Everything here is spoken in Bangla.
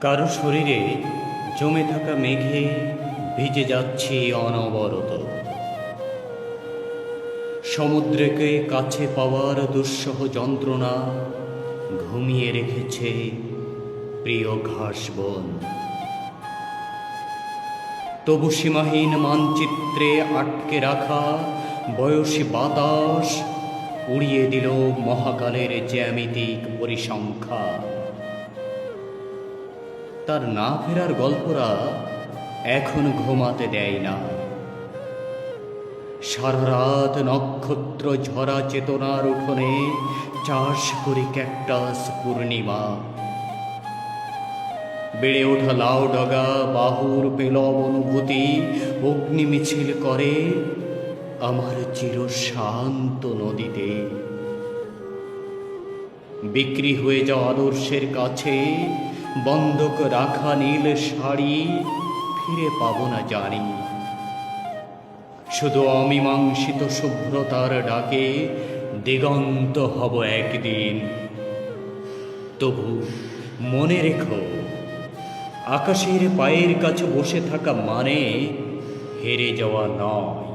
কারো শরীরে জমে থাকা মেঘে ভিজে যাচ্ছে অনবরত। সমুদ্রকে কাছে পাওয়ার দুঃসহ যন্ত্রণা ঘুমিয়ে রেখেছে প্রিয় ঘাসবন। তবু সীমাহীন মানচিত্রে আটকে রাখা বয়সী বাতাস উড়িয়ে দিল মহাকালের জ্যামিতিক পরিসংখ্যা। তার না ফেরার গল্পরা এখন ঘুমাতে দেয় না। সারা রাত নক্ষত্র ঝরা চেতনার উঠোনে চাষ করি ক্যাকটাস পূর্ণিমা। বেড়ে ওঠা লাউ ডগা বাহুর পেলব অনুভূতি অগ্নি মিছিল করে আমার চিরশান্ত নদীতে। বিক্রি হয়ে যাওয়া আদর্শের কাছে বন্ধক রাখা নীল শাড়ি ফিরে পাবো না জানি। শুধু অমীমাংসিত শুভ্রতার ডাকে দিগন্ত হব একদিন। তবু মনে রেখো, আকাশের পায়ের কাছে বসে থাকা মানে হেরে যাওয়া নয়।